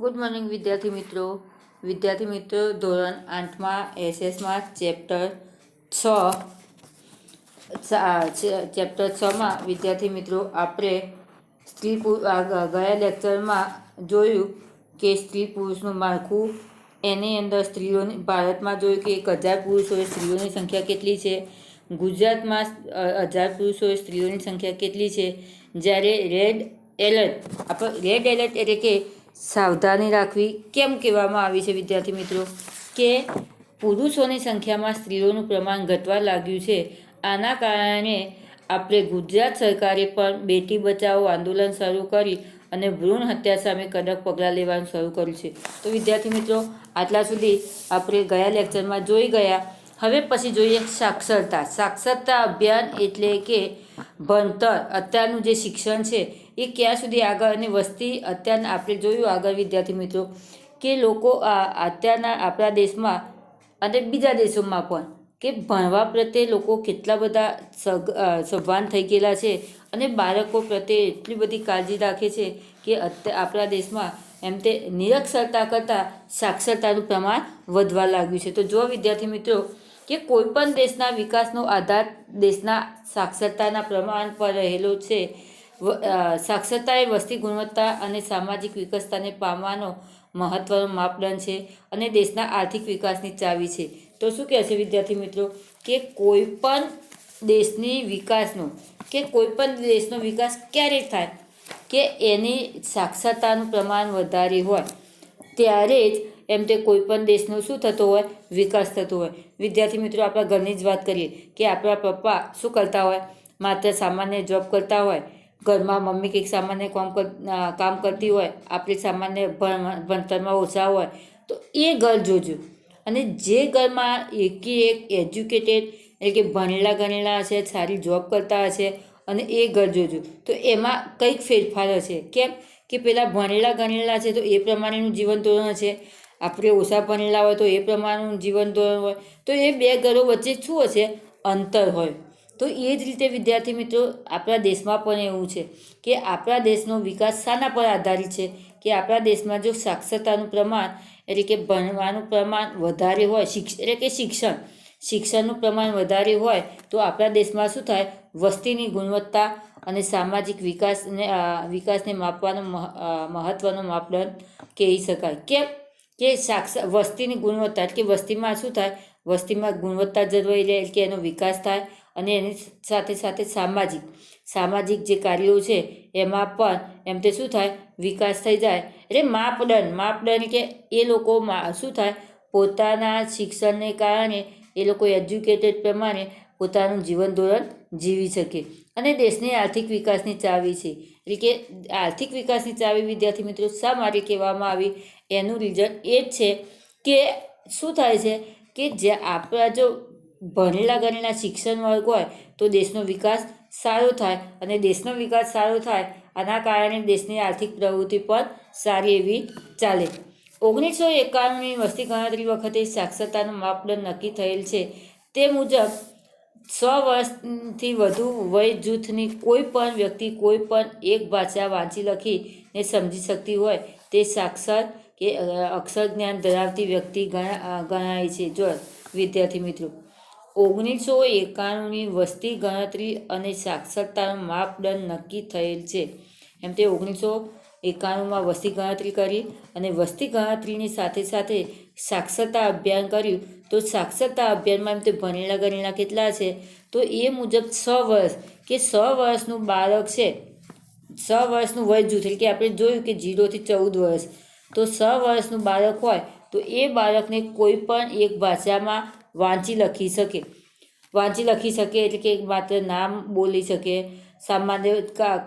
Good morning વિદ્યાર્થી મિત્રો ધોરણ 8માં એસએસમાં ચેપ્ટર 6માં વિદ્યાર્થી મિત્રો આપણે ગયા લેક્ચરમાં જોયું કે સ્ત્રી પુરુષનું માળખું, એની અંદર સ્ત્રીઓની ભારતમાં જોયું કે 1000 પુરુષોએ સ્ત્રીઓની સંખ્યા કેટલી છે, ગુજરાતમાં 1000 પુરુષોએ સ્ત્રીઓની સંખ્યા કેટલી છે. જ્યારે રેડ એલર્ટ એટલે કે સાવધાની રાખવી કેમ કહેવામાં આવી છે વિદ્યાર્થી મિત્રો, કે પુરુષોની સંખ્યામાં સ્ત્રીઓનું પ્રમાણ ઘટવા લાગ્યું છે. આના કારણે આપણે ગુજરાત સરકારે પણ બેટી બચાવો આંદોલન શરૂ કરી અને ભ્રૂણ હત્યા સામે કડક પગલાં લેવાનું શરૂ કર્યું છે. તો વિદ્યાર્થી મિત્રો આટલા સુધી આપણે ગયા લેક્ચરમાં જોઈ ગયા. હવે પછી જોઈએ સાક્ષરતા અભિયાન એટલે કે ભણતર, અત્યારનું જે શિક્ષણ છે એ ક્યાં સુધી આગળ, અને વસ્તી અત્યારના આપણે જોયું આગળ વિદ્યાર્થી મિત્રો કે લોકો અત્યારના આપણા દેશમાં અને બીજા દેશોમાં પણ કે ભણવા પ્રત્યે લોકો કેટલા બધા સભાન થઈ ગયેલા છે અને બાળકો પ્રત્યે એટલી બધી કાળજી રાખે છે કે આપણા દેશમાં એમ તે નિરક્ષરતા કરતાં સાક્ષરતાનું પ્રમાણ વધવા લાગ્યું છે. તો જો વિદ્યાર્થી મિત્રો કે કોઈપણ દેશના વિકાસનો આધાર દેશના સાક્ષરતાના પ્રમાણ પર રહેલો છે. સાક્ષરતા એ વસ્તી ગુણવત્તા અને સામાજિક વિકાસતાને પામવાનો મહત્વનો માપદંડ છે અને દેશના આર્થિક વિકાસની ચાવી છે. તો શું કહે છે વિદ્યાર્થી મિત્રો કે કોઈપણ દેશનો વિકાસ ક્યારે થાય કે એની સાક્ષરતાનું પ્રમાણ વધારે હોય ત્યારે જ એમ તે કોઈપણ દેશનો શું થતો હોય, વિકાસ થતો હોય. વિદ્યાર્થી મિત્રો આપણા ઘરની જ વાત કરીએ કે આપણા પપ્પા શું કરતા હોય, માત્ર સામાન્ય જોબ કરતા હોય, ઘરમાં મમ્મી કંઈક સામાન્ય કામ કરતી હોય, આપણે સામાન્ય ભણતરમાં ઓછા હોય, તો એ ઘર જોજો. અને જે ઘરમાં એક એજ્યુકેટેડ એટલે કે ભણેલા ગણેલા હશે, સારી જોબ કરતા હશે અને એ ઘર જોજો, તો એમાં કંઈક ફેરફાર હશે. કેમ કે પેલા ભણેલા ગણેલા છે તો એ પ્રમાણેનું જીવન ધોરણ હશે, આપણે ઓછા ભણેલા હોય તો એ પ્રમાણેનું જીવન ધોરણ હોય, તો એ બે ઘરો વચ્ચે શું હશે, અંતર હોય. તો એ જ રીતે વિદ્યાર્થી મિત્રો આપણા દેશમાં પણ એવું છે કે આપણા દેશનો વિકાસ શાના પર આધારિત છે કે આપણા દેશમાં જો સાક્ષરતાનું પ્રમાણ એટલે કે ભણવાનું પ્રમાણ વધારે હોય, એટલે કે શિક્ષણનું પ્રમાણ વધારે હોય તો આપણા દેશમાં શું થાય, વસ્તીની ગુણવત્તા અને સામાજિક વિકાસને માપવાનો મહત્વનો માપદંડ કહી શકાય. કેમ કે વસ્તીની ગુણવત્તા એટલે કે વસ્તીમાં શું થાય, વસ્તીમાં ગુણવત્તા જળવાઈ રહે એટલે કે એનો વિકાસ થાય અને એની સાથે સાથે સામાજિક જે કાર્યો છે એમાં પણ એમ તે શું થાય, વિકાસ થઈ જાય. એટલે માપદંડ કે એ લોકો શું થાય, પોતાના શિક્ષણને કારણે એ લોકો એજ્યુકેટેડ પ્રમાણે પોતાનું જીવન ધોરણ જીવી શકે. અને દેશની આર્થિક વિકાસની ચાવી છે. એટલે કે આર્થિક વિકાસની ચાવી વિદ્યાર્થી મિત્રો શા માટે કહેવામાં આવી, એનું રીઝન એ જ છે કે શું થાય છે કે જે આપણા જો ભણેલા ગણેલા શિક્ષણ વર્ગ હોય તો દેશનો વિકાસ સારો થાય, અને દેશનો વિકાસ સારો થાય આના કારણે દેશની આર્થિક પ્રવૃત્તિ પણ સારી એવી ચાલે. 1991ની વસ્તી ગણતરી વખતે સાક્ષરતાનું માપદંડ નક્કી થયેલ છે. તે મુજબ 100 વર્ષથી વધુ વય જૂથની કોઈ પણ વ્યક્તિ કોઈ પણ એક ભાષા વાંચી લખીને સમજી શકતી હોય તે સાક્ષર કે અક્ષર જ્ઞાન ધરાવતી વ્યક્તિ ગણાય છે. જો વિદ્યાર્થી મિત્રો 1991ની વસ્તી ગણતરી અને સાક્ષરતાનો માપદંડ નક્કી થયેલ છે. એમ તે 1991માં વસ્તી ગણતરી કરી અને વસ્તી ગણતરીની સાથે સાથે સાક્ષરતા અભિયાન કર્યું. તો સાક્ષરતા અભિયાનમાં એમ તે ભણેલા ગણેલા કેટલા છે, તો એ મુજબ 100 વર્ષનું બાળક છે, 100 વર્ષનું વય જૂથ એટલે કે આપણે જોયું કે 0 થી 14 વર્ષ, તો 100 વર્ષનું બાળક હોય તો એ બાળકને કોઈ પણ એક ભાષામાં વાંચી લખી શકે એટલે કે માત્ર નામ બોલી શકે, સામાન્ય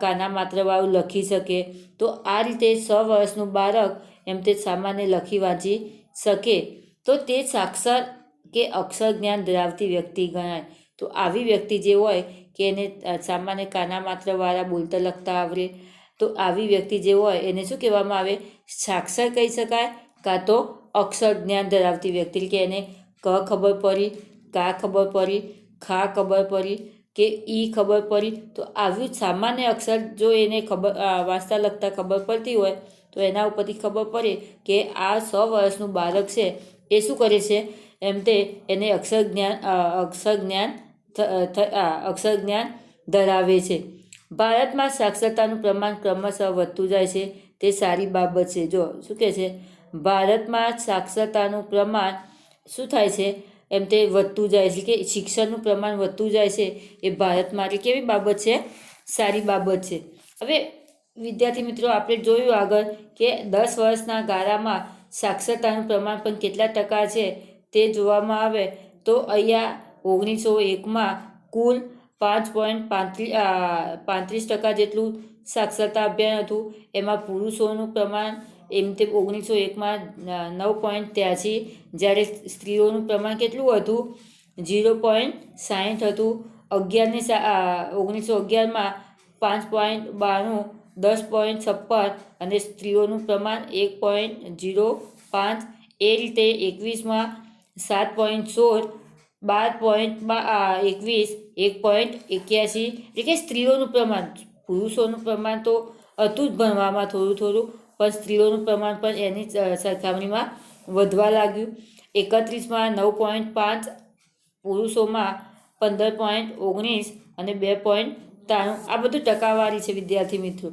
કાના માત્રવાળું લખી શકે. તો આ રીતે 100 વર્ષનું બાળક એમ તે સામાન્ય લખી વાંચી શકે તો તે સાક્ષર કે અક્ષર જ્ઞાન ધરાવતી વ્યક્તિ ગણાય. તો આવી વ્યક્તિ જે હોય કે એને સામાન્ય કાના માત્રવાળા બોલતા લખતા આવડે, તો આવી વ્યક્તિ જે હોય એને શું કહેવામાં આવે, સાક્ષર કહી શકાય, કાં તો અક્ષર જ્ઞાન ધરાવતી વ્યક્તિ કે એને ક ખબર પડી, કા ખબર પડી, ખા ખબર પડી કે ઈ ખબર પડી. તો આવી સામાન્ય અક્ષર જો એને વાંચતા લખતા ખબર પડતી હોય તો એના ઉપરથી ખબર પડે કે આ 100 વર્ષનું બાળક છે એ શું કરે છે, એમ તે એને અક્ષર જ્ઞાન ધરાવે છે. ભારતમાં સાક્ષરતાનું પ્રમાણ ક્રમશઃ વધતું જાય છે, તે સારી બાબત છે. જો શું કહે છે, ભારતમાં સાક્ષરતાનું પ્રમાણ શું થાય છે, એમ તે વધતું જાય છે, કે શિક્ષણનું પ્રમાણ વધતું જાય છે એ ભારત માટે કેવી બાબત છે, સારી બાબત છે. હવે વિદ્યાર્થી મિત્રો, આપણે જોયું આગળ કે 10 વર્ષના ગાળામાં સાક્ષરતાનું પ્રમાણ પણ કેટલા ટકા છે તે જોવામાં આવે તો અહીંયા 1901માં કુલ 5.35% જેટલું સાક્ષરતા અભિયાન હતું. એમાં પુરુષોનું પ્રમાણ એમ તે 1901માં 9.83, જ્યારે સ્ત્રીઓનું પ્રમાણ કેટલું હતું, 0.60 હતું. 1911માં 5.92, 10.56 અને સ્ત્રીઓનું પ્રમાણ 1.05. એ રીતે 21માં 7.16, 12.21, 1.81. એટલે કે સ્ત્રીઓનું પ્રમાણ, પુરુષોનું પ્રમાણ તો હતું જ ભણવામાં થોડું, પણ સ્ત્રીઓનું પ્રમાણ પણ એની સરખામણીમાં વધવા લાગ્યું. 31માં 9.5, પુરુષોમાં 15.19 અને 2.93. આ બધું ટકાવારી છે વિદ્યાર્થી મિત્રો.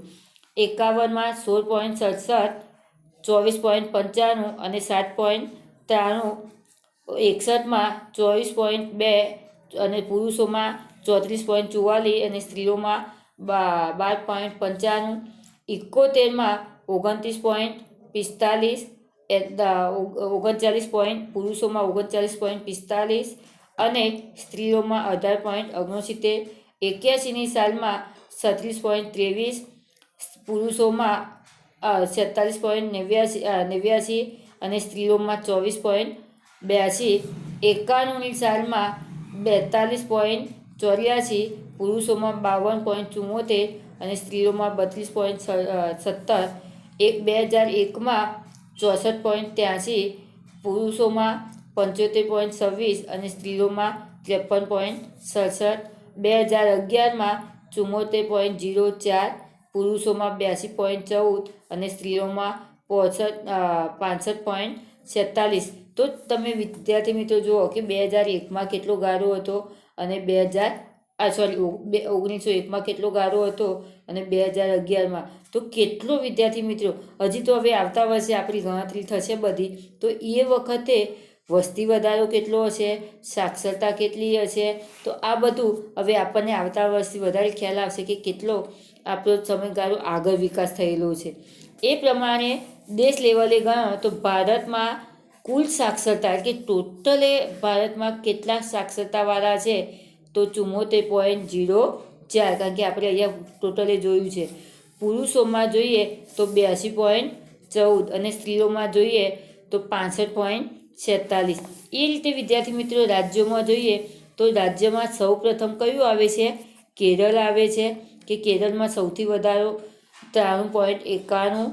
51માં 16.67, 24.95 અને 7.93. 61માં 24.2 અને પુરુષોમાં 34.44 અને સ્ત્રીઓમાં 12.95. 71માં 29.45, 39 પુરુષોમાં 39.45 અને સ્ત્રીઓમાં 18.69. 81ની સાલમાં 36.23, પુરુષોમાં 47.89 અને સ્ત્રીઓમાં 24.82. 91ની સાલમાં 42.84, પુરુષોમાં 52.74 અને સ્ત્રીઓમાં 32.17. 2001માં 64.83, પુરુષોમાં 75.26 અને સ્ત્રીઓમાં 53.67. 2011માં 74.04, પુરુષોમાં 82.14 અને સ્ત્રીઓમાં 65.46. તો તમે વિદ્યાર્થી મિત્રો જુઓ કે 2001માં કેટલો ગાળો હતો અને 1901માં કેટલો ગાળો હતો અને 2011માં તો કેટલો વિદ્યાર્થી મિત્રો. હજી તો હવે આવતા વર્ષે આપણી ગણતરી થશે બધી, તો એ વખતે વસ્તી વધારો કેટલો હશે, સાક્ષરતા કેટલી હશે, તો આ બધું હવે આપણને આવતા વર્ષથી વધારે ખ્યાલ આવશે કે કેટલો આપણો સમયગાળો આગળ વિકાસ થયેલો છે. એ પ્રમાણે દેશ લેવલે ગણો તો ભારતમાં કુલ સાક્ષરતા કે ટોટલે ભારતમાં કેટલા સાક્ષરતાવાળા છે તો 74.04, કારણ કે આપણે અહીંયા ટોટલે જોયું છે. પુરુષોમાં જોઈએ તો 82.14 અને સ્ત્રીઓમાં જોઈએ તો 65.46. એ રીતે વિદ્યાર્થી મિત્રો રાજ્યોમાં જોઈએ તો રાજ્યમાં સૌ પ્રથમ કયું આવે છે, કેરળ આવે છે, કે કેરળમાં સૌથી વધારો 93.91,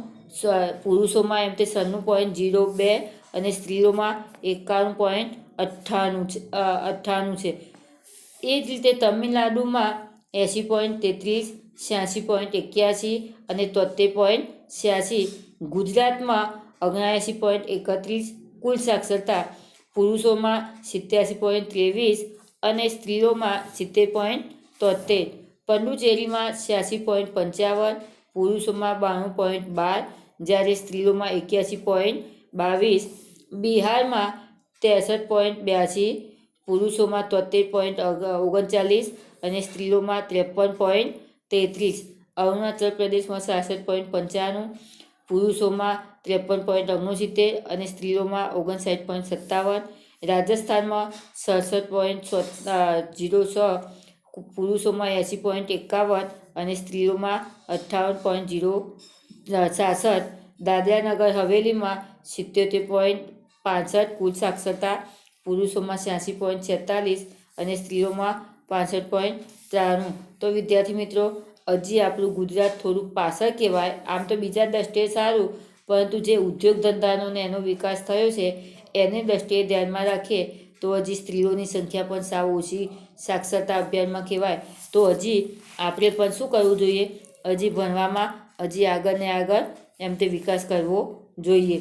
પુરુષોમાં એમ તે 96.02 અને સ્ત્રીઓમાં 91.98 છે. એ જ રીતે તમિલનાડુમાં 80.33, 86.81 અને 73.86. ગુજરાતમાં 79.31 કુલ સાક્ષરતા, પુરુષોમાં 87.23 અને સ્ત્રીઓમાં 70.73. પંડુચેરીમાં 86.55, પુરુષોમાં 92.12 જ્યારે સ્ત્રીઓમાં 81.22. બિહારમાં 63.82, પુરુષોમાં 73.39 અને સ્ત્રીઓમાં 53.33. અરુણાચલ પ્રદેશમાં 66.95, પુરુષોમાં 53.69 અને સ્ત્રીઓમાં 59.57. રાજસ્થાનમાં 67.06, પુરુષોમાં 80.51 અને સ્ત્રીઓમાં 58.67. દાદરાનગર હવેલીમાં 77.65 કુલ સાક્ષરતા, પુરુષોમાં 86.46 અને સ્ત્રીઓમાં 65.93. તો વિદ્યાર્થી મિત્રો, હજી આપણું ગુજરાત થોડુંક પાછળ કહેવાય. આમ તો બીજા દ્રષ્ટિએ સારું, પરંતુ જે ઉદ્યોગ ધંધાનો ને એનો વિકાસ થયો છે એને દ્રષ્ટિએ ધ્યાનમાં રાખીએ તો હજી સ્ત્રીઓની સંખ્યા પણ સાવ ઓછી સાક્ષરતા અભિયાનમાં કહેવાય. તો હજી આપણે પણ શું કરવું જોઈએ, હજી ભણવામાં હજી આગળ ને આગળ એમ તે વિકાસ કરવો જોઈએ.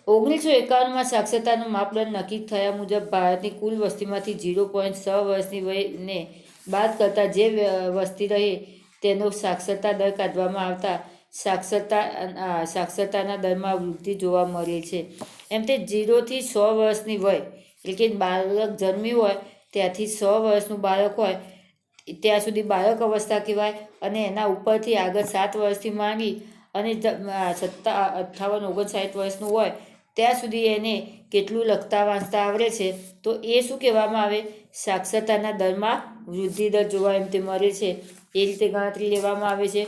1951માં સાક્ષરતાનું માપદંડ નક્કી થયા મુજબ ભારતની કુલ વસ્તીમાંથી 0.6 વર્ષની વયને બાદ કરતાં જે વસ્તી રહે તેનો સાક્ષરતા દર કાઢવામાં આવતા સાક્ષરતાના દરમાં વૃદ્ધિ જોવા મળે છે. એમ તે 0થી 100 વર્ષની વય એટલે કે બાળક જન્મ્યું હોય ત્યાંથી 100 વર્ષનું બાળક હોય ત્યાં સુધી બાળક અવસ્થા કહેવાય, અને એના ઉપરથી આગળ 7 વર્ષથી માંડી અને 58-59 વર્ષનું હોય ત્યાં સુધી એને કેટલું લખતા વાંચતા આવડે છે તો એ શું કહેવામાં આવે? સાક્ષરતાના દરમાં વૃદ્ધિ દર જોવા એમ તે મળે છે. એ રીતે ગણતરી લેવામાં આવે છે.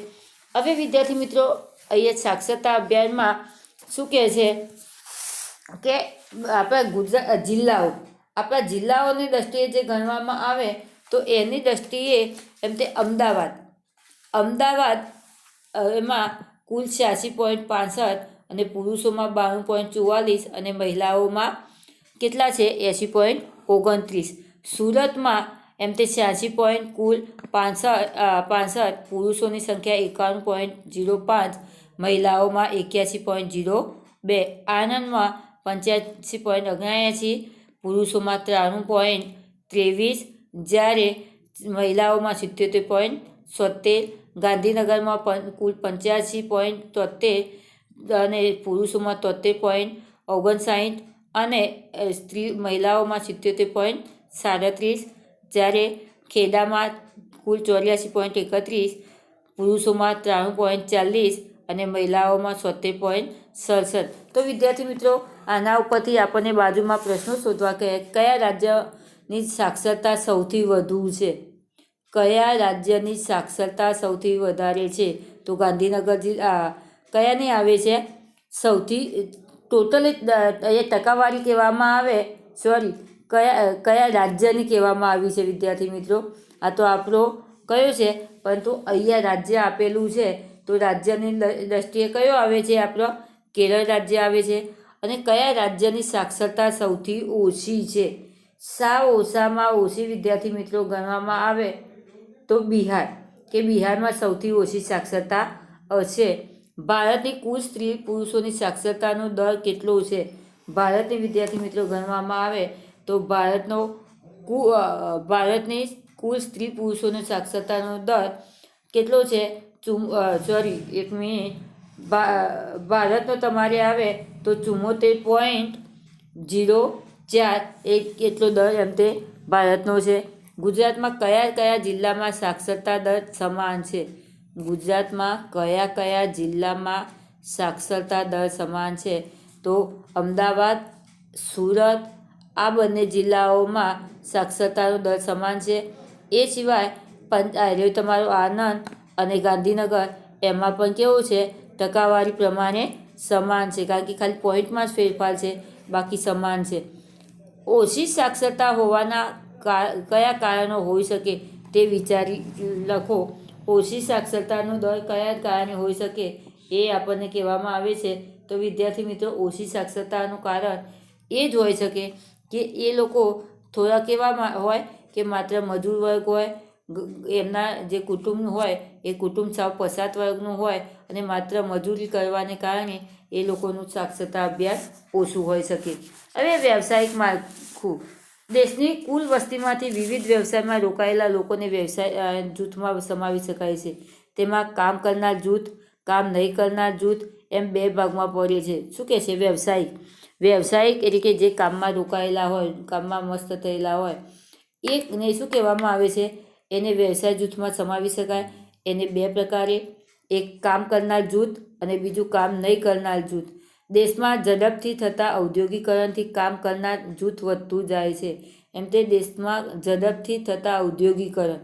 હવે વિદ્યાર્થી મિત્રો, અહીંયા સાક્ષરતા અભિયાનમાં શું કહે છે કે આપણા જિલ્લાઓની દ્રષ્ટિએ જે ગણવામાં આવે તો એની દ્રષ્ટિએ એમ તે અમદાવાદ એમાં કુલ 86.65 અને પુરુષોમાં 92.44 અને મહિલાઓમાં કેટલા છે? 80.29. સુરતમાં એમ તે 86.65 પુરુષોની સંખ્યા 51.05, મહિલાઓમાં 81.02. આણંદમાં 85.79, પુરુષોમાં 93.23, જ્યારે મહિલાઓમાં 77.70. ગાંધીનગરમાં કુલ 85.73 અને પુરુષોમાં 73.59 અને મહિલાઓમાં 77.37, જ્યારે ખેડામાં કુલ 84.31, પુરુષોમાં 93.40 અને મહિલાઓમાં 70.67. તો વિદ્યાર્થી મિત્રો, આના ઉપરથી આપણને બાજુમાં પ્રશ્નો શોધવા કયા રાજ્યની સાક્ષરતા સૌથી વધુ છે? કયા રાજ્યની સાક્ષરતા સૌથી વધારે છે? તો ગાંધીનગર જિલ્લા કયાની આવે છે? સૌથી ટોટલી અહીંયા ટકાવારી કહેવામાં આવે, કયા રાજ્યની કહેવામાં આવી છે વિદ્યાર્થી મિત્રો? આ તો આપણો કયો છે, પરંતુ અહીંયા રાજ્ય આપેલું છે તો રાજ્યની દ્રષ્ટિએ કયો આવે છે? આપણો કેરળ રાજ્ય આવે છે. અને કયા રાજ્યની સાક્ષરતા સૌથી ઓછી છે? સાવ ઓછામાં ઓછી વિદ્યાર્થી મિત્રો ગણવામાં આવે તો બિહાર, કે બિહારમાં સૌથી ઓછી સાક્ષરતા છે. ભારતની કુલ સ્ત્રી પુરુષોની સાક્ષરતાનો દર કેટલો છે? ભારતની વિદ્યાર્થી મિત્રો ગણવામાં આવે તો ભારતની કુલ સ્ત્રી પુરુષોનો સાક્ષરતાનો દર કેટલો છે? એક મિનિટ, ભારતનો તમારે આવે તો 74.04 એટલો દર એમ તે ભારતનો છે. ગુજરાતમાં કયા જિલ્લામાં સાક્ષરતા દર સમાન છે? ગુજરાતમાં કયા જિલ્લામાં સાક્ષરતા દર સમાન છે? તો અમદાવાદ, સુરત, આ બંને જિલ્લાઓમાં સાક્ષરતાનો દર સમાન છે. એ સિવાય તમારો આણંદ અને ગાંધીનગર એમાં પણ કેવું છે? ટકાવારી પ્રમાણે સમાન છે, કારણ કે ખાલી પોઈન્ટમાં જ ફેરફાર છે, બાકી સમાન છે. ઓછી સાક્ષરતા હોવાના કયા કારણો હોઈ શકે તે વિચારી લખો. ઓછી સાક્ષરતાનો દર કયા કારણે હોઈ શકે એ આપણને કહેવામાં આવે છે. તો વિદ્યાર્થી મિત્રો, ઓછી સાક્ષરતાનું કારણ એ જ હોઈ શકે કે એ લોકો થોડા કેવા હોય કે માત્ર મજૂર વર્ગ હોય, એમના જે કુટુંબ હોય એ કુટુંબ સાવ પછાત વર્ગનું હોય અને માત્ર મજૂરી કરવાને કારણે એ લોકોનું સાક્ષરતા અભ્યાસ ઓછું હોઈ શકે. હવે વ્યવસાયિક માળખું. દેશની કુલ વસ્તીમાંથી વિવિધ વ્યવસાયમાં રોકાયેલા લોકોને વ્યવસાય જૂથમાં સમાવી શકાય છે. તેમાં કામ કરનાર જૂથ, કામ નહીં કરનાર જૂથ એમ બે ભાગમાં પડે છે. શું કહે છે? વ્યવસાયિક એટલે કે જે કામમાં રોકાયેલા હોય, કામમાં મસ્ત થયેલા હોય, એકને શું કહેવામાં આવે છે? એને વ્યવસાય જૂથમાં સમાવી શકાય. એને બે પ્રકારે, એક કામ કરનાર જૂથ અને બીજું કામ નહીં કરનાર જૂથ. દેશમાં ઝડપથી થતા ઔદ્યોગિકરણથી કામ કરનાર જૂથ વધતું જાય છે. એમ તે દેશમાં ઝડપથી થતા ઔદ્યોગિકરણ,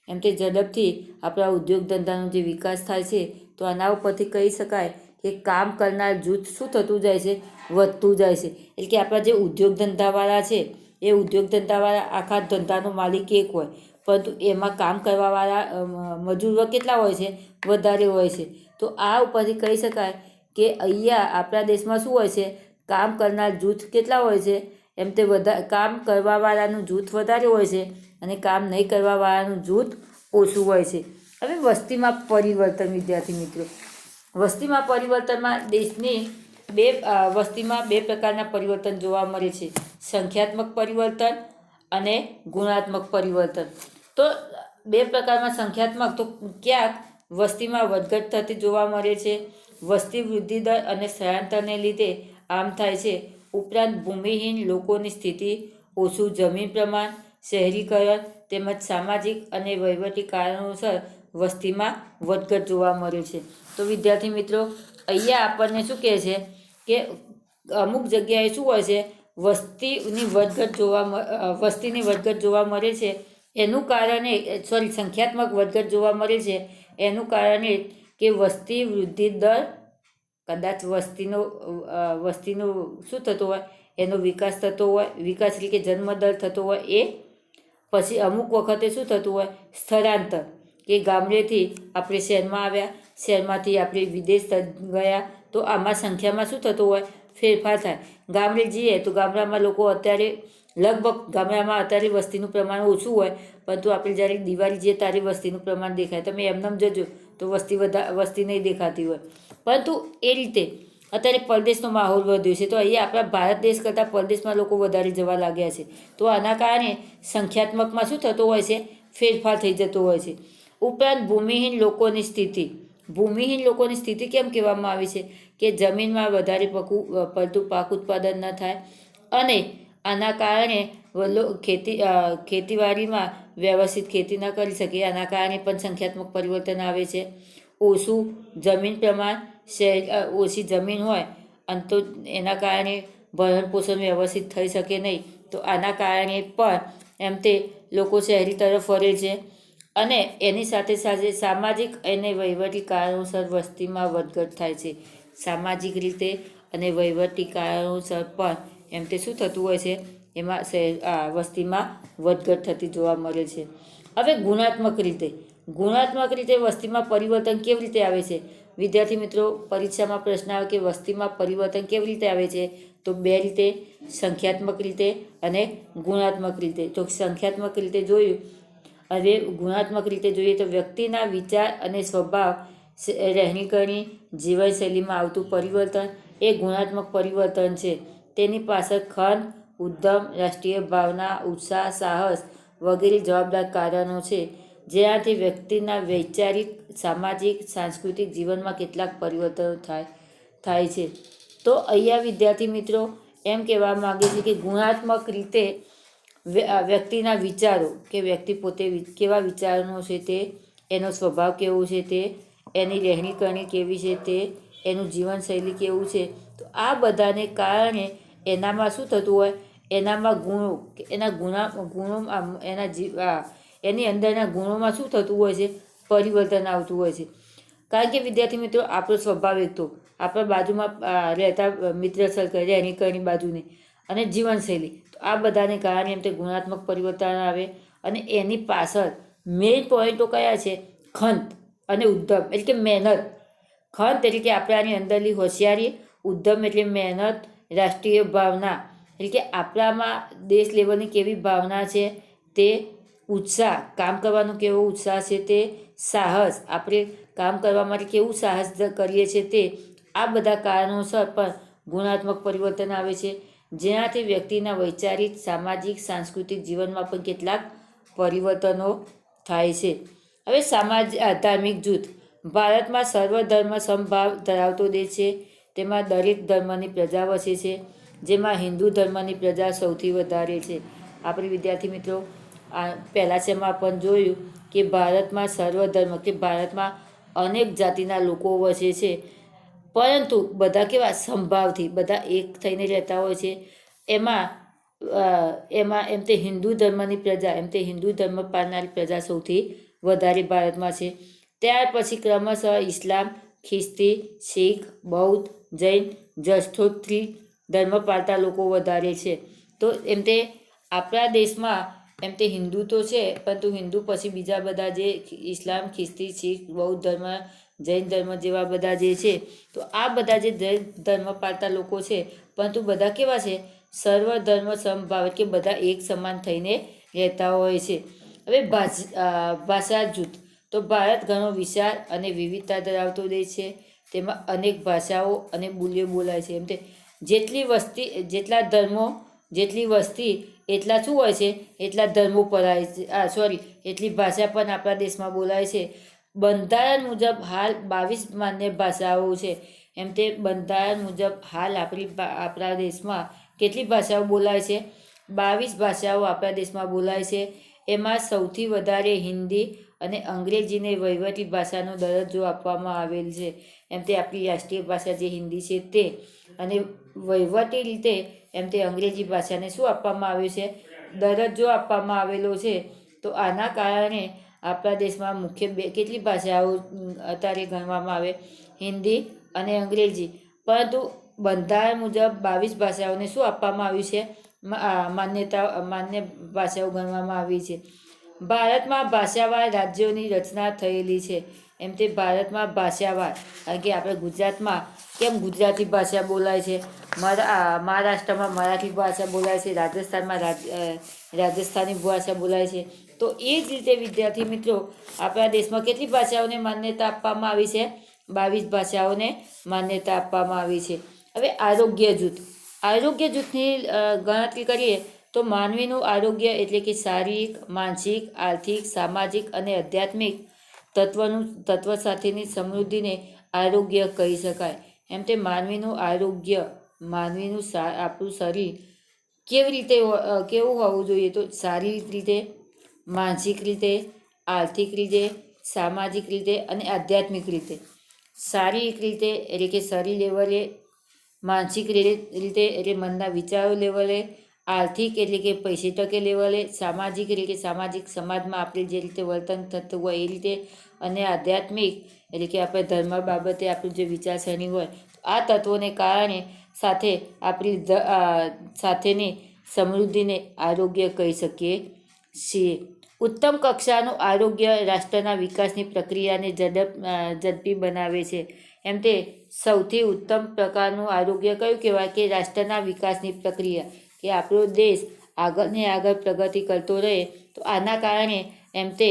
એમ તે ઝડપથી આપણા ઉદ્યોગ ધંધાનો જે વિકાસ થાય છે, તો આના ઉપરથી કહી શકાય કે કામ કરનાર જૂથ શું થતું જાય છે? વધતું જાય છે. એટલે કે આપણા જે ઉદ્યોગ ધંધાવાળા છે એ ઉદ્યોગ ધંધાવાળા આખા ધંધાનો માલિક એક હોય, પરંતુ એમાં કામ કરવાવાળા મજૂરો કેટલા હોય છે? વધારે હોય છે. તો આ ઉપરથી કહી શકાય કે અહીંયા આપણા દેશમાં શું હોય છે? કામ કરનાર જૂથ કેટલા હોય છે? એમ તે કામ કરવાવાળાનું જૂથ વધારે હોય છે અને કામ નહીં કરવાવાળાનું જૂથ ઓછું હોય છે. હવે વસ્તીમાં પરિવર્તન વિદ્યાર્થી મિત્રો, વસ્તીમાં પરિવર્તનમાં વસ્તીમાં બે પ્રકારના પરિવર્તન જોવા મળે છે, સંખ્યાત્મક પરિવર્તન અને ગુણાત્મક પરિવર્તન. તો બે પ્રકારમાં સંખ્યાત્મક તો ક્યાંક વસ્તીમાં વધઘટ થતી જોવા મળે છે, વસ્તી વૃદ્ધિ દર અને સ્થળાંતરને લીધે આમ થાય છે. ઉપરાંત ભૂમિહીન લોકોની સ્થિતિ, ઓછું જમીન પ્રમાણ, શહેરીકરણ તેમજ સામાજિક અને વહીવટી કારણોસર વસ્તીમાં વધઘટ જોવા મળે છે. તો વિદ્યાર્થી મિત્રો, અહીંયા આપણને શું કહે છે કે અમુક જગ્યાએ શું હોય છે, વસ્તીની વધઘટ જોવા મળે છે. એનું કારણે સંખ્યાત્મક વધઘટ જોવા મળે છે. એનું કારણે કે વસ્તી વૃદ્ધિ દર, કદાચ વસ્તીનો શું થતો હોય, એનો વિકાસ થતો હોય, વિકાસ એટલે કે જન્મદર થતો હોય એ. પછી અમુક વખતે શું થતું હોય, સ્થળાંતર, કે ગામડેથી આપણે શહેરમાં આવ્યા, શહેરમાંથી આપણે વિદેશ ગયા, તો આમાં સંખ્યામાં શું થતું હોય, ફેરફાર થાય. ગામડે જઈએ તો ગામડામાં લોકો અત્યારે અત્યારે વસ્તીનું પ્રમાણ ઓછું હોય, પરંતુ આપણે જ્યારે દિવાળી જઈએ ત્યારે વસ્તીનું પ્રમાણ દેખાય. તમે એમનેમ જજો તો વસ્તી નહીં દેખાતી હોય. પરંતુ એ રીતે અત્યારે પરદેશનો માહોલ વધ્યો છે, તો અહીંયા આપણા ભારત દેશ કરતાં પરદેશમાં લોકો વધારે જવા લાગ્યા છે. તો આના કારણે સંખ્યાત્મકમાં શું થતું હોય છે, ફેરફાર થઈ જતો હોય છે. ઉપરાંત ભૂમિહીન લોકોની સ્થિતિ કેમ કહેવામાં આવી છે, કે જમીનમાં વધારે પડતું પાક ઉત્પાદન ન થાય અને આના કારણે ખેતીવાડીમાં વ્યવસ્થિત ખેતી ન કરી શકે. આના કારણે પણ સંખ્યાત્મક પરિવર્તન આવે છે. ઓછું જમીન પ્રમાણ, ઓછી જમીન હોય અને તો એના કારણે ભરણ પોષણ વ્યવસ્થિત થઈ શકે નહીં. તો આના કારણે પણ તે લોકો શહેરી તરફ વળે છે. અને એની સાથે સાથે સામાજિક અને વહીવટી કારણોસર વસ્તીમાં વધઘટ થાય છે. સામાજિક રીતે અને વહીવટી કારણોસર પણ તે શું થતું હોય છે, એમાં વસ્તીમાં વધઘટ થતી જોવા મળે છે. હવે ગુણાત્મક રીતે વસ્તીમાં પરિવર્તન કેવી રીતે આવે છે? વિદ્યાર્થી મિત્રો, પરીક્ષામાં પ્રશ્ન આવે કે વસ્તીમાં પરિવર્તન કેવી રીતે આવે છે? તો બે રીતે, સંખ્યાત્મક રીતે અને ગુણાત્મક રીતે. તો સંખ્યાત્મક રીતે જોયું. હવે ગુણાત્મક રીતે જોઈએ તો વ્યક્તિના વિચાર અને સ્વભાવ, રહેણીકરણી, જીવનશૈલીમાં આવતું પરિવર્તન એ ગુણાત્મક પરિવર્તન છે. તેની પાછળ ખંત, ઉદ્યમ, રાષ્ટ્રીય ભાવના, ઉત્સાહ, સાહસ વગેરે જવાબદાર કારણો છે, જેનાથી વ્યક્તિના વૈચારિક, સામાજિક, સાંસ્કૃતિક જીવનમાં કેટલાક પરિવર્તનો થાય છે. તો અહીંયા વિદ્યાર્થી મિત્રો એમ કહેવા માગે છે કે ગુણાત્મક રીતે વ્યક્તિના વિચારો, કે વ્યક્તિ પોતે કેવા વિચારનો છે તે, એનો સ્વભાવ કેવો છે તે, એની રહેણીકરણી કેવી છે તે, એનું જીવનશૈલી કેવું છે. તો આ બધાને કારણે એનામાં શું થતું હોય, એનામાં એની અંદરના ગુણોમાં શું થતું હોય છે, પરિવર્તન આવતું હોય છે. કારણ કે વિદ્યાર્થી મિત્રો, આપણો સ્વભાવ એક તો આપણા બાજુમાં રહેતા મિત્ર સર્કલ, રહેણીકરણી બાજુની અને જીવનશૈલી, તો આ બધાને કારણે તે ગુણાત્મક પરિવર્તન આવે. અને એની પાછળ મેઇન પોઈન્ટો કયા છે? ખંત અને ઉદ્યમ એટલે કે મહેનત. ખંત એટલે કે આપણાની અંદરની હોશિયારી, ઉદ્યમ એટલે મહેનત, રાષ્ટ્રીય ભાવના એટલે કે આપણામાં દેશ લેવલની કેવી ભાવના છે તે, ઉત્સાહ, કામ કરવાનો કેવો ઉત્સાહ છે તે, સાહસ, આપણે કામ કરવા માટે કેવું સાહસ કરીએ છીએ તે. આ બધા કારણોસર પણ ગુણાત્મક પરિવર્તન આવે છે, જેનાથી વ્યક્તિના વૈચારિક, સામાજિક, સાંસ્કૃતિક જીવનમાં પણ કેટલાક પરિવર્તનો થાય છે. હવે ધાર્મિક જૂથ. ભારતમાં સર્વધર્મ સમભાવ ધરાવતો દેશ છે. તેમાં દરેક ધર્મની પ્રજા વસે છે, જેમાં હિન્દુ ધર્મની પ્રજા સૌથી વધારે છે. આપણે વિદ્યાર્થી મિત્રો પહેલા શેમાં પણ જોયું કે ભારતમાં સર્વધર્મ, કે ભારતમાં અનેક જાતિના લોકો વસે છે, પરંતુ બધા કેવા સંભાવથી બધા એક થઈને રહેતા હોય છે. એમાં તે હિન્દુ ધર્મની પ્રજા, હિન્દુ ધર્મ પાળનારી પ્રજા સૌથી વધારે ભારતમાં છે. ત્યાર પછી ક્રમશઃ ઇસ્લામ, ખ્રિસ્તી, શીખ, બૌદ્ધ, જૈન, જરથોસ્ત્રી ધર્મ પાળતા લોકો વધારે છે. તો આપણા દેશમાં હિન્દુ તો છે, પરંતુ હિન્દુ પછી બીજા બધા જે ઇસ્લામ, ખ્રિસ્તી, શીખ, બૌદ્ધ ધર્મ, જૈન ધર્મ જેવા બધા જે છે, તો આ બધા જે જૈન ધર્મ પાળતા લોકો છે, પરંતુ બધા કેવા છે? સર્વ ધર્મ સમભાવ, કે બધા એક સમાન થઈને રહેતા હોય છે. હવે ભાષા જૂથ. તો ભારત ઘણો વિશાળ અને વિવિધતા ધરાવતો દેશ છે. તેમાં અનેક ભાષાઓ અને બોલીઓ બોલાય છે. એમ તે જેટલા ધર્મો જેટલી વસ્તી એટલા શું હોય છે, એટલા ધર્મો પરાય છે. એટલી ભાષા પણ આપણા દેશમાં બોલાય છે. બંધારણ મુજબ હાલ 22 માન્ય ભાષાઓ છે. એમ તે બંધારણ મુજબ હાલ આપણા દેશમાં કેટલી ભાષાઓ બોલાય છે? 22 ભાષાઓ આપણા દેશમાં બોલાય છે. એમાં સૌથી વધારે હિન્દી અને અંગ્રેજીને વહીવટી ભાષાનો દરજ્જો આપવામાં આવેલ છે. એમ તે આપણી રાષ્ટ્રીય ભાષા જે હિન્દી છે તે, અને વહીવટી રીતે એમ તે અંગ્રેજી ભાષાને શું આપવામાં આવ્યું છે? દરજ્જો આપવામાં આવેલો છે. તો આના કારણે આપણા દેશમાં મુખ્ય કેટલી ભાષાઓ અત્યારે ગણવામાં આવે? હિન્દી અને અંગ્રેજી. પરંતુ બંધારણ મુજબ 22 ભાષાઓને શું આપવામાં આવ્યું છે? માન્ય ભાષાઓ ગણવામાં આવી છે. ભારતમાં ભાષાવાર રાજ્યોની રચના થયેલી છે. એમ તે ભારતમાં ભાષાવાર, કારણ કે આપણે ગુજરાતમાં કેમ ગુજરાતી ભાષા બોલાય છે, મહારાષ્ટ્રમાં મરાઠી ભાષા બોલાય છે, રાજસ્થાનમાં રાજસ્થાની ભાષા બોલાય છે. તો એ જ રીતે વિદ્યાર્થી મિત્રો આપણા દેશમાં કેટલી ભાષાઓને માન્યતા આપવામાં આવી છે? 22 ભાષાઓને માન્યતા આપવામાં આવી છે. હવે આરોગ્ય જૂથની ગણતરી કરીએ તો માનવીનું આરોગ્ય એટલે કે શારીરિક, માનસિક, આર્થિક, સામાજિક અને આધ્યાત્મિક તત્વ સાથેની સમૃદ્ધિને આરોગ્ય કહી શકાય. એમ તે માનવીનું આરોગ્ય, આપણું શરીર કેવું હોવું જોઈએ? તો શારીરિક રીતે, માનસિક રીતે, આર્થિક રીતે, સામાજિક રીતે અને આધ્યાત્મિક રીતે. શારીરિક રીતે એટલે કે શરીર લેવલે, માનસિક રીતે એટલે મનના વિચારો લેવલે, આર્થિક એટલે કે પૈસે ટકે લેવલે, સામાજિક એટલે કે સામાજિક સમાજમાં આપણે જે રીતે વર્તન થતું હોય એ રીતે, અને આધ્યાત્મિક એટલે કે આપણે ધર્મ બાબતે આપણું જે વિચારસરણી હોય, આ તત્વોને કારણે સાથેની સમૃદ્ધિને આરોગ્ય કહી શકીએ છીએ. ઉત્તમ કક્ષાનું આરોગ્ય રાષ્ટ્રના વિકાસની પ્રક્રિયાને ઝડપી બનાવે છે. એમ તે સૌથી ઉત્તમ પ્રકારનું આરોગ્ય કયું કહેવાય? કે રાષ્ટ્રના વિકાસની પ્રક્રિયા, કે આપણો દેશ આગળને આગળ પ્રગતિ કરતો રહે. તો આના કારણે એમ તે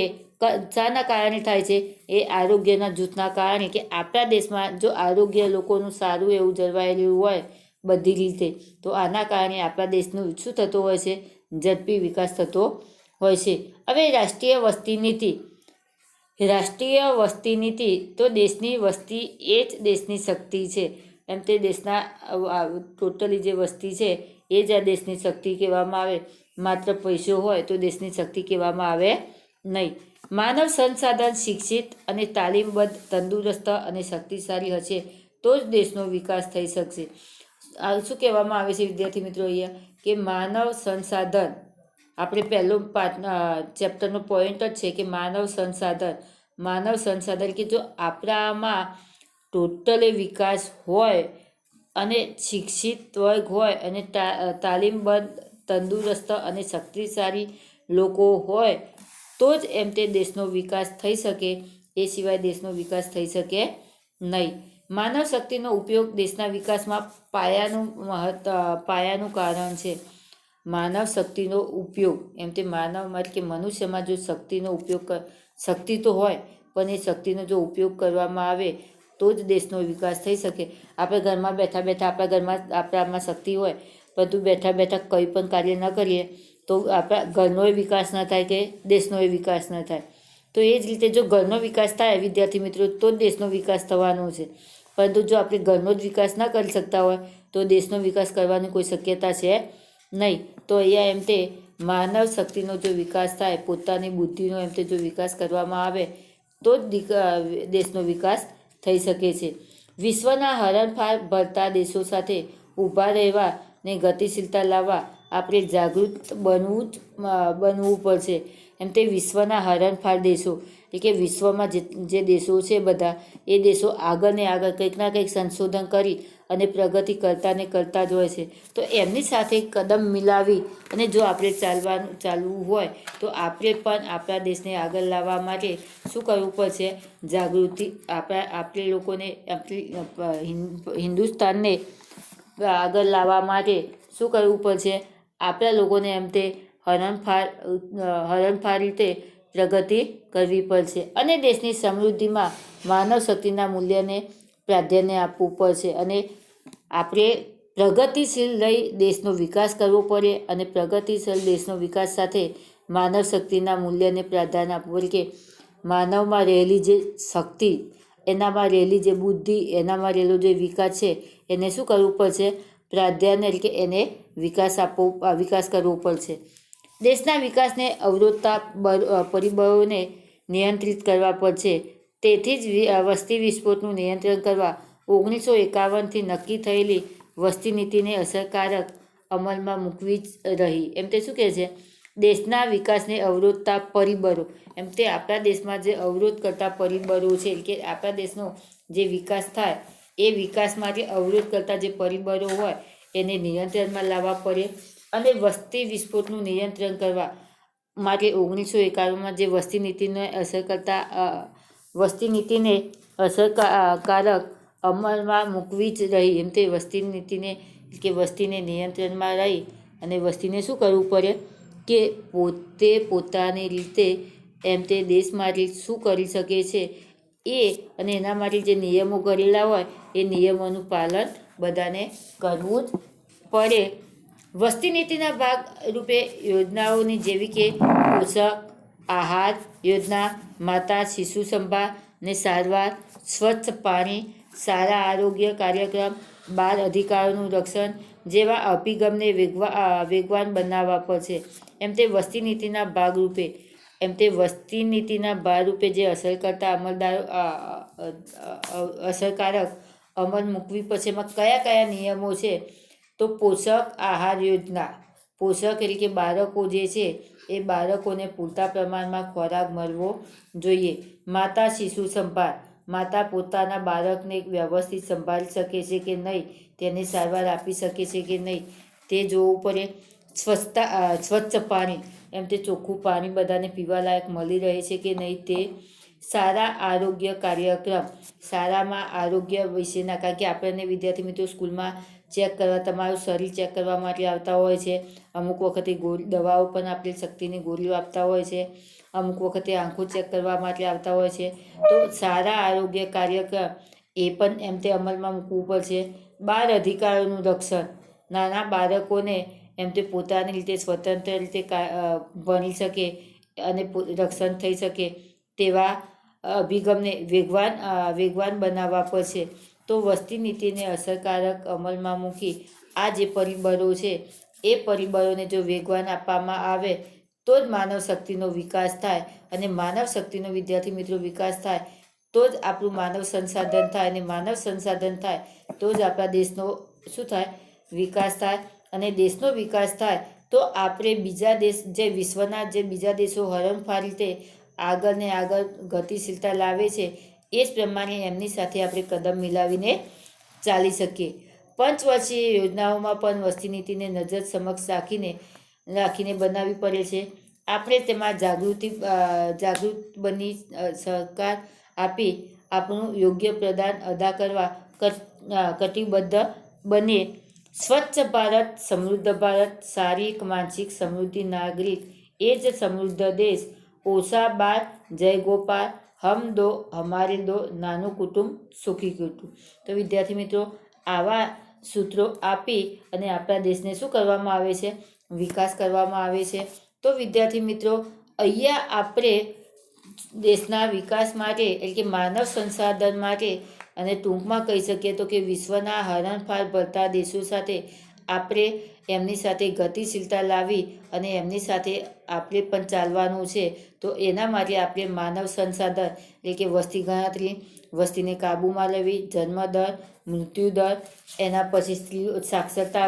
શાના કારણે થાય છે? એ આરોગ્યના જૂથના કારણે, કે આપણા દેશમાં જો આરોગ્ય લોકોનું સારું એવું જળવાયેલું હોય બધી રીતે, તો આના કારણે આપણા દેશનું શું થતું હોય છે? ઝડપી વિકાસ થતો હોય છે. હવે રાષ્ટ્રીય વસ્તી નીતિ તો દેશની વસ્તી એ જ દેશની શક્તિ છે. એમ તે દેશના ટોટલી જે વસ્તી છે એ જ આ દેશની શક્તિ કહેવામાં આવે. માત્ર પૈસો હોય તો દેશની શક્તિ કહેવામાં આવે નહીં. માનવ સંસાધન શિક્ષિત અને તાલીમબદ્ધ, તંદુરસ્ત અને શક્તિશાળી હશે તો જ દેશનો વિકાસ થઈ શકશે. શું કહેવામાં આવે છે વિદ્યાર્થી મિત્રો અહીંયા? કે માનવ સંસાધન, આપણે પહેલો ચેપ્ટરનો પોઈન્ટ જ છે કે માનવ સંસાધન, કે જો આપણામાં ટોટલી વિકાસ હોય અને શિક્ષિત વર્ગ હોય અને તાલીમબદ્ધ, તંદુરસ્ત અને શક્તિશાળી લોકો હોય તો જ એમ તે દેશનો વિકાસ થઈ શકે. એ સિવાય દેશનો વિકાસ થઈ શકે નહીં. માનવ શક્તિનો ઉપયોગ દેશના વિકાસમાં પાયાનું કારણ છે. માનવ શક્તિનો ઉપયોગ, એમ તે માનવમાં કે મનુષ્યમાં જો શક્તિ તો હોય, પણ એ શક્તિનો જો ઉપયોગ કરવામાં આવે તો જ દેશનો વિકાસ થઈ શકે. આપણે ઘરમાં બેઠા આપણામાં શક્તિ હોય, પરંતુ બેઠા કંઈ પણ કાર્ય ન કરીએ તો આપણા ઘરનો વિકાસ ન થાય કે દેશનો વિકાસ ન થાય. તો એ જ રીતે જો ઘરનો વિકાસ થાય વિદ્યાર્થી મિત્રો તો જ દેશનો વિકાસ થવાનો છે. પરંતુ જો આપણે ઘરનો જ વિકાસ ન કરી શકતા હોય તો દેશનો વિકાસ કરવાની કોઈ શક્યતા છે નહીં. તો અહીંયા એમ તે માનવ શક્તિનો જો વિકાસ થાય, પોતાની બુદ્ધિનો એમ તે જો વિકાસ કરવામાં આવે તો જ દેશનો વિકાસ થઈ શકે છે. વિશ્વના હરણફાળ ભરતા દેશો સાથે ઊભા રહેવા ને ગતિશીલતા લાવવા આપણે જાગૃત બનવું પડશે. એમ તે વિશ્વના હરણફાળ દેશો એટલે કે વિશ્વમાં જે દેશો છે બધા, એ દેશો આગળ ને આગળ કંઈક ના કંઈક સંશોધન કરી અને પ્રગતિ કરતા જ હોય છે. તો એમની સાથે કદમ મિલાવી અને જો આપણે ચાલવું હોય તો આપણે પણ આપણા દેશને આગળ લાવવા માટે શું કરવું પડશે? જાગૃતિ. આપણે લોકોને હિન્દુસ્તાનને આગળ લાવવા માટે શું કરવું પડશે? આપણા લોકોને એમ તે હરણફાળ રીતે પ્રગતિ કરવી પડશે અને દેશની સમૃદ્ધિમાં માનવ શક્તિના મૂલ્યને પ્રાધાન્ય આપવું પડશે અને આપણે પ્રગતિશીલ લઈ દેશનો વિકાસ કરવો પડે અને પ્રગતિશીલ દેશનો વિકાસ સાથે માનવ શક્તિના મૂલ્યને પ્રાધાન્ય આપવું પડે કે માનવમાં રહેલી જે શક્તિ, એનામાં રહેલી જે બુદ્ધિ, એનામાં રહેલો જે વિકાસ છે એને શું કરવું પડશે? પ્રાધાન્ય એટલે કે એને વિકાસ કરવો પડશે. દેશના વિકાસને અવરોધતા પરિબળોને નિયંત્રિત કરવા પડશે. તેથી જ વસ્તી વિસ્ફોટનું નિયંત્રણ કરવા 1951થી નક્કી થયેલી વસ્તી નીતિને અસરકારક અમલમાં મૂકવી જ રહી. એમ તે શું કહે છે? દેશના વિકાસને અવરોધતા પરિબળો, એમ તે આપણા દેશમાં જે અવરોધ કરતા પરિબળો છે કે આપણા દેશનો જે વિકાસ થાય એ વિકાસ માટે અવરોધ કરતા જે પરિબળો હોય એને નિયંત્રણમાં લાવવા પડે અને વસ્તી વિસ્ફોટનું નિયંત્રણ કરવા માટે 1951માં જે વસ્તી નીતિને અસરકારક અમલમાં મૂકવી જ રહી. એમ તે વસ્તી નીતિને કે વસ્તીને નિયંત્રણમાં રહી અને વસ્તીને શું કરવું પડે કે પોતે પોતાની રીતે એમ તે દેશ માટે શું કરી શકે છે એ અને એના માટે જે નિયમો કરેલા હોય એ નિયમોનું પાલન બધાને કરવું જ પડે. વસ્તી નીતિના ભાગ રૂપે યોજનાઓની જેવી કે પોષક આહાર યોજના, માતા શિશુ સંભાળ ને સારવાર, સ્વચ્છ પાણી, સારા આરોગ્ય કાર્યક્રમ, બાળ અધિકારોનું રક્ષણ જેવા અભિગમને વેગવાન બનાવવા પડશે. એમ તે વસ્તી નીતિના ભાગરૂપે જે અસરકારક અમલ મૂકવી પડશે. એમાં કયા કયા નિયમો છે? તો પોષક આહાર યોજના, પોષક એટલે કે બાળકો જે છે એ બાળકોને પૂરતા પ્રમાણમાં ખોરાક મળવો જોઈએ. માતા શિશુ સંભાળ, માતા પોતાના બાળકને વ્યવસ્થિત સંભાળી શકે છે કે નહીં, તેને સારવાર આપી શકે છે કે નહીં તે જોવું પડે. સ્વચ્છ પાણી, એમ તે ચોખ્ખું પાણી બધાને પીવાલાયક મળી રહે છે કે નહીં તે. સારા આરોગ્ય કાર્યક્રમ, શાળામાં આરોગ્ય વિશેના, કારણ કે આપણને વિદ્યાર્થી મિત્રો સ્કૂલમાં ચેક કરવા, તમારું શરીર ચેક કરવા માટે આવતા હોય છે. અમુક વખતે દવાઓ પણ આપણે શક્તિની ગોળીઓ આપતા હોય છે. અમુક વખતે આંખો ચેક કરવા માટે આવતા હોય છે. તો સારા આરોગ્ય કાર્યક્રમ એ પણ એમ તે અમલમાં મૂકવું પડશે. બાળ અધિકારોનું રક્ષણ, નાના બાળકોને એમ તે પોતાની રીતે સ્વતંત્ર રીતે ભણી શકે અને રક્ષણ થઈ શકે તેવા અભિગમને વેગવાન બનાવવા પડશે. તો વસ્તી નીતિને અસરકારક અમલમાં મૂકી આ જે પરિબળો છે એ પરિબળોને જો વેગવાન આપવામાં આવે તો જ માનવ શક્તિનો વિકાસ થાય અને માનવ શક્તિનો વિદ્યાર્થી મિત્રો વિકાસ થાય તો જ આપણું માનવ સંસાધન થાય અને માનવ સંસાધન થાય તો જ આપણા દેશનો શું થાય? વિકાસ થાય. અને દેશનો વિકાસ થાય તો આપણે બીજા દેશ જે વિશ્વના જે બીજા દેશો હરણફાળ રીતે આગળ ને આગળ ગતિશીલતા લાવે છે એ જ પ્રમાણે એમની સાથે આપણે કદમ મિલાવીને ચાલી શકીએ. પંચવર્ષીય યોજનાઓમાં પણ વસ્તી નીતિને નજર સમક્ષ રાખીને બનાવવી પડે છે. આપણે તેમાં જાગૃત બની સહકાર આપી આપણું યોગ્ય પ્રદાન અદા કરવા કટિબદ્ધ બનીએ. સ્વચ્છ ભારત, સમૃદ્ધ ભારત, શારીરિક માનસિક સમૃદ્ધિ નાગરિક એ જ સમૃદ્ધ દેશ. ઓછા બાર, જય ગોપાલ, હમ દો હમારે દો, નાનું કુટુંબ સુખી કુટુંબ. તો વિદ્યાર્થી મિત્રો આવા સૂત્રો આપી અને આપણા દેશને શું કરવામાં આવે છે? વિકાસ કરવામાં આવે છે. તો વિદ્યાર્થી મિત્રો અહીંયા આપણે દેશના વિકાસ માટે એટલે કે માનવ સંસાધન માટે અને ટૂંકમાં કહી શકીએ તો કે વિશ્વના હરણફાળ ભરતા દેશો સાથે આપણે એમની સાથે ગતિશીલતા લાવી અને એમની સાથે આપણે પણ ચાલવાનું છે. તો એના માટે આપણે માનવ સંસાધન એટલે કે વસ્તી ગણતરી, વસ્તીને કાબૂમાં લેવી, જન્મદર, મૃત્યુદર, એના પછી સાક્ષરતા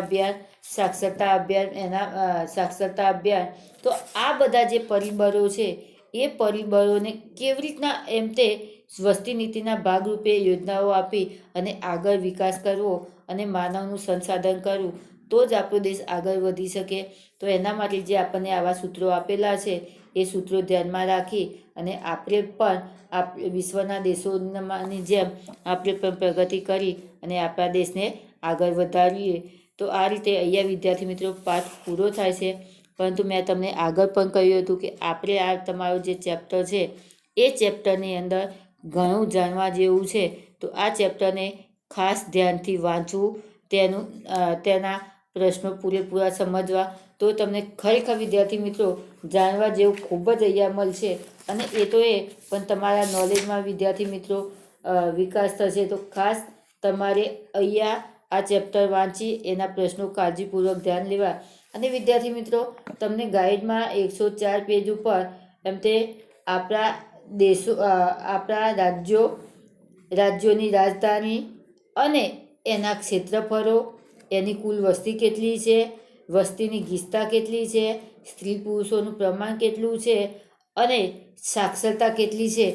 અભિયાન. તો આ બધા જે પરિબળો છે એ પરિબળોને કેવી રીતના એમ તે વસ્તી નીતિના ભાગરૂપે યોજનાઓ આપી અને આગળ વિકાસ કરવો અને માનવનું સંસાધન કરવું તો જ આપણો દેશ આગળ વધી શકે. તો એના માટે જે આપણને આવા સૂત્રો આપેલા છે એ સૂત્રો ધ્યાનમાં રાખી અને આપણે પણ વિશ્વના દેશોની જેમ આપણે પણ પ્રગતિ કરી અને આપણા દેશને આગળ વધારીએ. તો આ રીતે અહીંયા વિદ્યાર્થી મિત્રો પાઠ પૂરો થાય છે. પરંતુ મેં તમને આગળ પણ કહ્યું હતું કે આપણે આ તમારું જે ચેપ્ટર છે એ ચેપ્ટરની અંદર ઘણું જાણવા જેવું છે. તો આ ચેપ્ટરને ખાસ ધ્યાનથી વાંચવું, તેના પ્રશ્નો પૂરેપૂરા સમજવા. તો તમને ખરેખર વિદ્યાર્થી મિત્રો જાણવા જેવું ખૂબ જ અહીંયા મળશે. અને એ તો પણ તમારા નોલેજમાં વિદ્યાર્થી મિત્રો વિકાસ થશે. તો ખાસ તમારે અહીંયા આ ચેપ્ટર વાંચી એના પ્રશ્નો કાળજીપૂર્વક ધ્યાન લેવા. અને વિદ્યાર્થી મિત્રો તમને ગાઈડમાં 104 પેજ ઉપર આપણા રાજ્યોની રાજધાની અને એના ક્ષેત્રફળો, એની કુલ વસ્તી કેટલી છે, વસ્તીની ગીચતા કેટલી છે, સ્ત્રી પુરુષોનું પ્રમાણ કેટલું છે અને સાક્ષરતા કેટલી છે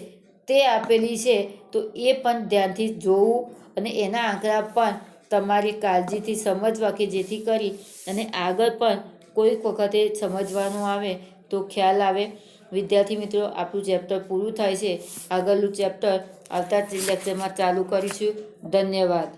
તે આપેલી છે. તો એ પણ ધ્યાનથી જોવું અને એના આંકડા પણ તમારી કાળજીથી સમજવા, કે જેથી કરી અને આગળ પણ કોઈક વખતે સમજવાનું આવે તો ખ્યાલ આવે. વિદ્યાર્થી મિત્રો આપણું ચેપ્ટર પૂરું થાય છે. આગળનું ચેપ્ટર આવતા લેક્ચરમાં ચાલુ કરીશું. ધન્યવાદ.